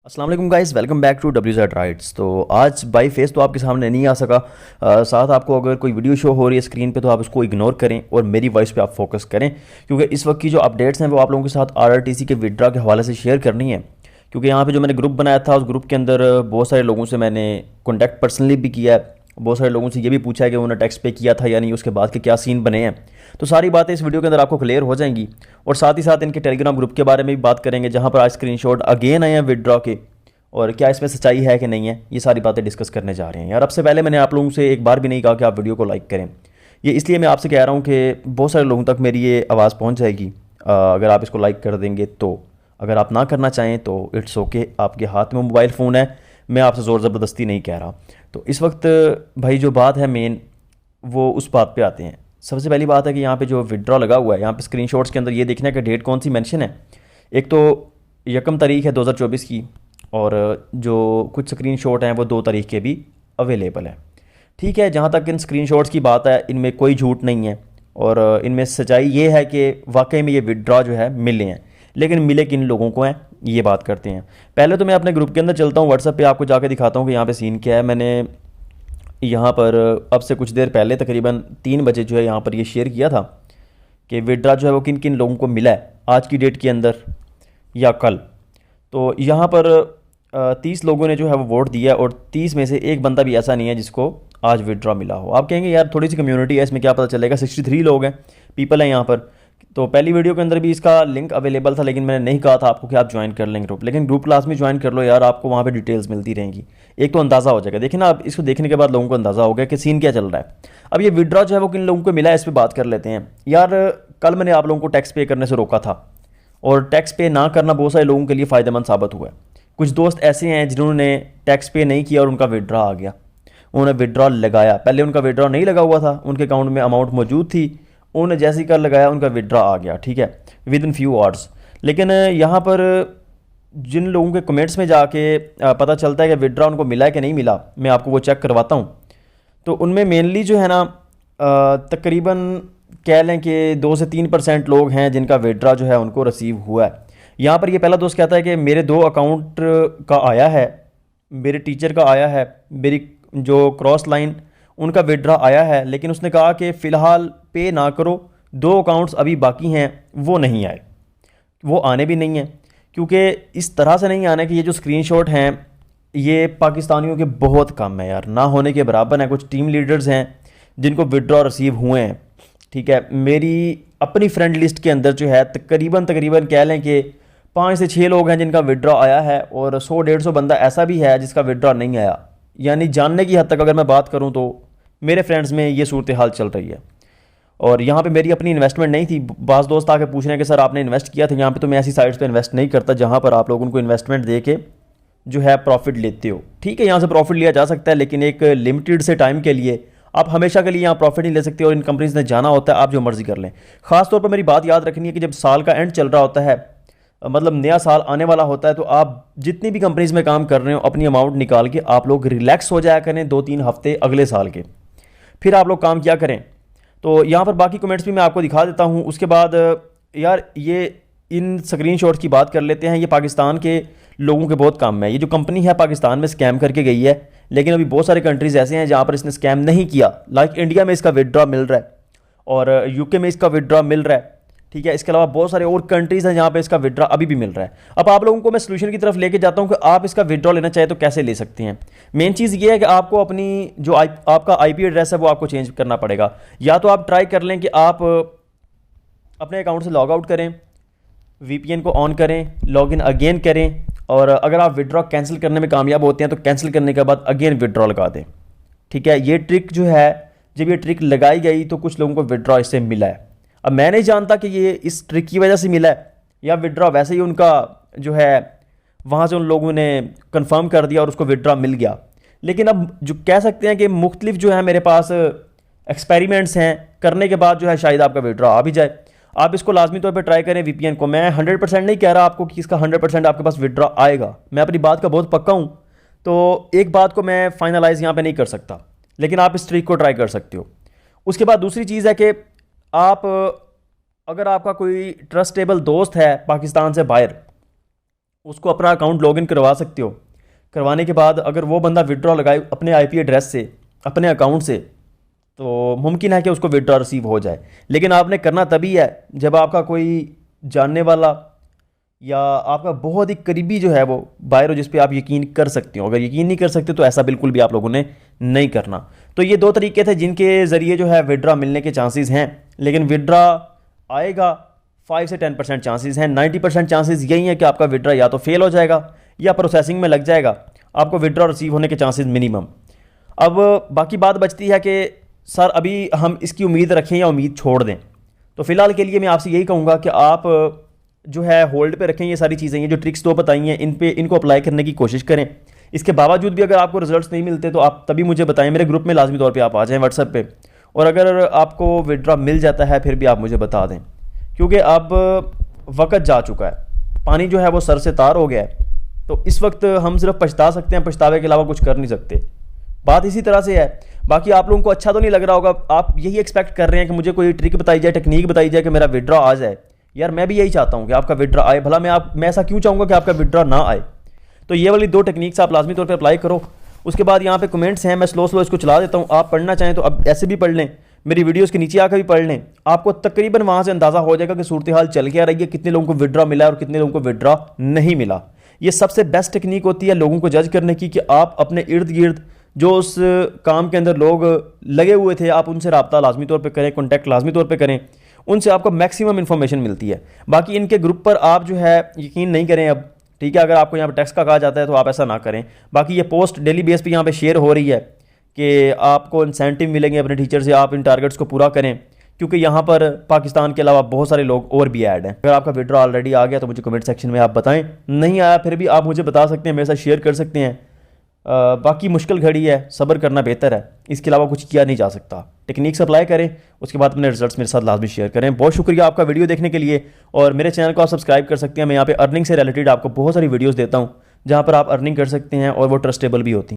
अस्सलाम वालेकुम guys, welcome back to WZ writes. तो आज बाई फेस तो आपके सामने नहीं आ सका। साथ आपको अगर कोई वीडियो शो हो रही है स्क्रीन पे तो आप उसको इग्नोर करें और मेरी वॉइस पे आप फोकस करें, क्योंकि इस वक्त की जो अपडेट्स हैं वो आप लोगों के साथ RRTC के विड्रा के हवाले से शेयर करनी है। क्योंकि यहाँ पे जो मैंने ग्रुप बनाया था उस ग्रुप के अंदर बहुत सारे लोगों से मैंने कॉन्टैक्ट पर्सनली भी किया है। बहुत सारे लोगों से ये भी पूछा है कि उन्होंने टैक्स पे किया था या नहीं, उसके बाद के क्या सीन बने हैं। तो सारी बातें इस वीडियो के अंदर आपको क्लियर हो जाएंगी। और साथ ही साथ इनके टेलीग्राम ग्रुप के बारे में भी बात करेंगे, जहाँ पर आज स्क्रीनशॉट अगेन आए हैं विड्रॉ के, और क्या इसमें सच्चाई है कि नहीं है, ये सारी बातें डिस्कस करने जा रहे हैं। यार अब से पहले मैंने आप लोगों से एक बार भी नहीं कहा कि आप वीडियो को लाइक करें। ये इसलिए मैं आपसे कह रहा हूँ कि बहुत सारे लोगों तक मेरी ये आवाज़ पहुँच जाएगी अगर आप इसको लाइक कर देंगे तो। अगर आप ना करना चाहें तो इट्स ओके, आपके हाथ में मोबाइल फ़ोन है, मैं आपसे ज़ोर ज़बरदस्ती नहीं कह रहा। तो इस वक्त भाई जो बात है मेन, वो उस बात पे आते हैं। सबसे पहली बात है कि यहाँ पे जो विड्रॉ लगा हुआ है, यहाँ पे स्क्रीनशॉट्स के अंदर ये देखना है कि डेट कौन सी मेंशन है। एक तो 1 तारीख है 2024 की, और जो कुछ स्क्रीनशॉट हैं वो 2 तारीख के भी अवेलेबल है। ठीक है, जहाँ तक इन स्क्रीनशॉट्स की बात है इनमें कोई झूठ नहीं है, और इनमें सच्चाई ये है कि वाकई में ये विड्रॉ जो है मिले हैं। लेकिन मिले किन लोगों को हैं ये बात करते हैं। पहले तो मैं अपने ग्रुप के अंदर चलता हूँ, व्हाट्सएप पे आपको जाके दिखाता हूँ कि यहाँ पे सीन क्या है। मैंने यहाँ पर अब से कुछ देर पहले तकरीबन 3 बजे जो है यहाँ पर ये शेयर किया था कि विड्रॉ जो है वो किन किन लोगों को मिला है आज की डेट के अंदर या कल। तो यहाँ पर 30 लोगों ने जो है वो वोट दिया, और 30 में से एक बंदा भी ऐसा नहीं है जिसको आज विड्रॉ मिला हो। आप कहेंगे यार थोड़ी सी कम्युनिटी है, इसमें क्या पता चलेगा, 63 लोग हैं, पीपल हैं यहाँ पर। तो पहली वीडियो के अंदर भी इसका लिंक अवेलेबल था, लेकिन मैंने नहीं कहा था आपको कि आप ज्वाइन कर लें ग्रुप। लेकिन ग्रुप क्लास में ज्वाइन कर लो यार, आपको वहाँ पे डिटेल्स मिलती रहेंगी। एक तो अंदाज़ा हो जाएगा, देखिए ना, अब इसको देखने के बाद लोगों को अंदाज़ा हो गया कि सीन क्या चल रहा है। अब ये विड्रॉ जो है वो किन लोगों को मिला है इस पर बात कर लेते हैं। यार कल मैंने आप लोगों को टैक्स पे करने से रोका था, और टैक्स पे ना करना बहुत सारे लोगों के लिए फ़ायदेमंद साबित हुआ है। कुछ दोस्त ऐसे हैं जिन्होंने टैक्स पे नहीं किया और उनका विड्रॉ आ गया, उन्होंने विड्रॉ लगाया। पहले उनका विड्रॉ नहीं लगा हुआ था, उनके अकाउंट में अमाउंट मौजूद थी, उन्होंने जैसे ही कर लगाया उनका विड्रॉ आ गया, ठीक है, विद इन फ्यू आवर्स। लेकिन यहाँ पर जिन लोगों के कमेंट्स में जाके पता चलता है कि विड्रॉ उनको मिला है कि नहीं मिला, मैं आपको वो चेक करवाता हूँ। तो उनमें मेनली जो है ना तकरीबन कह लें कि 2 से 3% लोग हैं जिनका विड्रॉ जो है उनको रिसीव हुआ है। यहाँ पर ये पहला दोस्त कहता है कि मेरे 2 अकाउंट का आया है, मेरे टीचर का आया है, मेरी जो क्रॉस लाइन उनका विड्रॉ आया है, लेकिन उसने कहा कि फ़िलहाल पे ना करो, 2 अकाउंट्स अभी बाकी हैं वो नहीं आए, वो आने भी नहीं हैं। क्योंकि इस तरह से नहीं आने कि ये जो स्क्रीनशॉट हैं ये पाकिस्तानियों के बहुत कम है यार, ना होने के बराबर हैं। कुछ टीम लीडर्स हैं जिनको विड्रॉ रिसीव हुए हैं, ठीक है। मेरी अपनी फ्रेंड लिस्ट के अंदर जो है तकरीबन तकरीबन कह लें कि 5 से 6 लोग हैं जिनका विड्रॉ आया है, और 100-150 बंदा ऐसा भी है जिसका विड्रॉ नहीं आया। यानी जानने की हद तक अगर मैं बात करूं तो मेरे फ्रेंड्स में ये सूरत हाल चल रही है। और यहाँ पे मेरी अपनी इन्वेस्टमेंट नहीं थी। बाज़ दोस्त आके पूछ रहे हैं कि सर आपने इन्वेस्ट किया था यहाँ पे, तो मैं ऐसी साइट्स पे इन्वेस्ट नहीं करता जहाँ पर आप लोग उनको इन्वेस्टमेंट दे के जो है प्रॉफिट लेते हो। ठीक है, यहाँ से प्रॉफिट लिया जा सकता है, लेकिन एक लिमिटेड से टाइम के लिए। आप हमेशा के लिए यहाँ प्रॉफिट नहीं ले सकते, और इन कंपनीज ने जाना होता है, आप जो मर्जी कर लें। खासतौर पर मेरी बात याद रखनी है कि जब साल का एंड चल रहा होता है, मतलब नया साल आने वाला होता है, तो आप जितनी भी कंपनीज में काम कर रहे हो अपनी अमाउंट निकाल के आप लोग रिलैक्स हो जाया करें 2-3 हफ्ते अगले साल के, फिर आप लोग काम किया करें। तो यहाँ पर बाकी कमेंट्स भी मैं आपको दिखा देता हूँ। उसके बाद यार ये इन स्क्रीनशॉट्स की बात कर लेते हैं। ये पाकिस्तान के लोगों के बहुत काम है। ये जो कंपनी है पाकिस्तान में स्कैम करके गई है, लेकिन अभी बहुत सारे कंट्रीज़ ऐसे हैं जहाँ पर इसने स्कैम नहीं किया। लाइक इंडिया में इसका विड्रॉ मिल रहा है, और यूके में इसका विड्रॉ मिल रहा है, ठीक है। इसके अलावा बहुत सारे और कंट्रीज़ हैं जहाँ पे इसका विड्रॉ अभी भी मिल रहा है। अब आप लोगों को मैं सोल्यूशन की तरफ लेके जाता हूँ कि आप इसका विड्रॉ लेना चाहे तो कैसे ले सकते हैं। मेन चीज़ ये है कि आपको अपनी जो आपका आईपी एड्रेस है वो आपको चेंज करना पड़ेगा। या तो आप ट्राई कर लें कि आप अपने अकाउंट से लॉग आउट करें, वीपीएन को ऑन करें, लॉगिन अगेन करें, और अगर आप विड्रॉ कैंसिल करने में कामयाब होते हैं तो कैंसिल करने के बाद अगेन विड्रॉ लगा दें, ठीक है। ये ट्रिक जो है, जब ये ट्रिक लगाई गई तो कुछ लोगों को विड्रॉ इससे मिला है। अब मैं नहीं जानता कि ये इस ट्रिक की वजह से मिला है या विड्रॉ वैसे ही उनका जो है वहाँ से उन लोगों ने कंफर्म कर दिया और उसको विड्रॉ मिल गया। लेकिन अब जो कह सकते हैं कि मुख्तलिफ जो है मेरे पास एक्सपेरिमेंट्स हैं, करने के बाद जो है शायद आपका विड्रॉ आ भी जाए। आप इसको लाजमी तौर पे ट्राई करें वीपीएन को। मैं 100% नहीं कह रहा आपको कि इसका 100% आपके पास विड्रॉ आएगा, मैं अपनी बात का बहुत पक्का हूँ। तो एक बात को मैं फाइनलाइज यहाँ पे नहीं कर सकता, लेकिन आप इस ट्रिक को ट्राई कर सकते हो। उसके बाद दूसरी चीज़ है कि आप अगर आपका कोई ट्रस्टेबल दोस्त है पाकिस्तान से बाहर, उसको अपना अकाउंट लॉगिन करवा सकते हो। करवाने के बाद अगर वो बंदा विड्रॉ लगाए अपने आईपी एड्रेस से, अपने अकाउंट से, तो मुमकिन है कि उसको विड्रॉ रिसीव हो जाए। लेकिन आपने करना तभी है जब आपका कोई जानने वाला या आपका बहुत ही करीबी जो है वो बायर हो, जिस पे आप यकीन कर सकते हो। अगर यकीन नहीं कर सकते तो ऐसा बिल्कुल भी आप लोगों ने नहीं करना। तो ये दो तरीके थे जिनके ज़रिए जो है विड्रा मिलने के चांसेस हैं, लेकिन विड्रा आएगा 5 से 10% चांसेस हैं। 90% चांसेस यही है कि आपका विड्रा या तो फेल हो जाएगा या प्रोसेसिंग में लग जाएगा, आपको विड्रा रिसीव होने के चांसेस मिनिमम। अब बाकी बात बचती है कि सर अभी हम इसकी उम्मीद रखें या उम्मीद छोड़ दें। तो फ़िलहाल के लिए मैं आपसे यही कहूँगा कि आप जो है होल्ड पे रखें ये सारी चीज़ें। ये जो ट्रिक्स दो बताई हैं इनको अप्लाई करने की कोशिश करें। इसके बावजूद भी अगर आपको रिजल्ट्स नहीं मिलते तो आप तभी मुझे बताएं, मेरे ग्रुप में लाजमी तौर पे आप आ जाएं व्हाट्सएप पे। और अगर आपको विड्रॉ मिल जाता है फिर भी आप मुझे बता दें, क्योंकि अब वक्त जा चुका है, पानी जो है वो सर से तार हो गया है। तो इस वक्त हम सिर्फ पछता सकते हैं, पछतावे के अलावा कुछ कर नहीं सकते। बात इसी तरह से है। बाकी आप लोगों को अच्छा तो नहीं लग रहा होगा, आप यही एक्सपेक्ट कर रहे हैं कि मुझे कोई ट्रिक बताई जाए, टेक्निक बताई जाए कि मेरा विड्रॉ आ जाए। यार मैं भी यही चाहता हूँ कि आपका विड्रॉ आए, भला मैं ऐसा क्यों चाहूँगा कि आपका विड्रॉ ना आए। तो ये वाली दो टेक्निक्स आप लाजमी तौर पे अप्लाई करो। उसके बाद यहाँ पे कमेंट्स हैं, मैं स्लो इसको चला देता हूँ। आप पढ़ना चाहें तो अब ऐसे भी पढ़ लें, मेरी वीडियोस के नीचे आकर भी पढ़ लें। आपको तकरीबन वहाँ से अंदाज़ा हो जाएगा कि सूरत हाल चल क्या रही है, कितने लोगों को विड्रॉ मिला और कितने लोगों को विड्रॉ नहीं मिला। ये सबसे बेस्ट टेक्निक होती है लोगों को जज करने की, कि आप अपने इर्द गिर्द जो उस काम के अंदर लोग लगे हुए थे आप उनसे रब्ता लाजमी तौर पे करें, कॉन्टैक्ट लाजमी तौर पे करें, उनसे आपको मैक्सिमम इन्फॉर्मेशन मिलती है। बाकी इनके ग्रुप पर आप जो है यकीन नहीं करें अब, ठीक है। अगर आपको यहाँ पर टैक्स का कहा जाता है तो आप ऐसा ना करें। बाकी ये पोस्ट डेली बेस पे यहाँ पे शेयर हो रही है कि आपको इंसेंटिव मिलेंगे अपने टीचर से, आप इन टारगेट्स को पूरा करें, क्योंकि यहाँ पर पाकिस्तान के अलावा बहुत सारे लोग और भी ऐड हैं। अगर आपका विड्रॉ ऑलरेडी आ गया तो मुझे कमेंट सेक्शन में आप बताएं, नहीं आया फिर भी आप मुझे बता सकते हैं, मेरे साथ शेयर कर सकते हैं। बाकी मुश्किल घड़ी है, सब्र करना बेहतर है, इसके अलावा कुछ किया नहीं जा सकता। टेक्निक्स अप्लाई करें, उसके बाद अपने रिजल्ट्स मेरे साथ लाजमी शेयर करें। बहुत शुक्रिया आपका वीडियो देखने के लिए, और मेरे चैनल को आप सब्सक्राइब कर सकते हैं। मैं यहाँ पे अर्निंग से रिलेटेड आपको बहुत सारी वीडियोस देता हूँ जहाँ पर आप अर्निंग कर सकते हैं और वो ट्रस्टेबल भी होती हैं।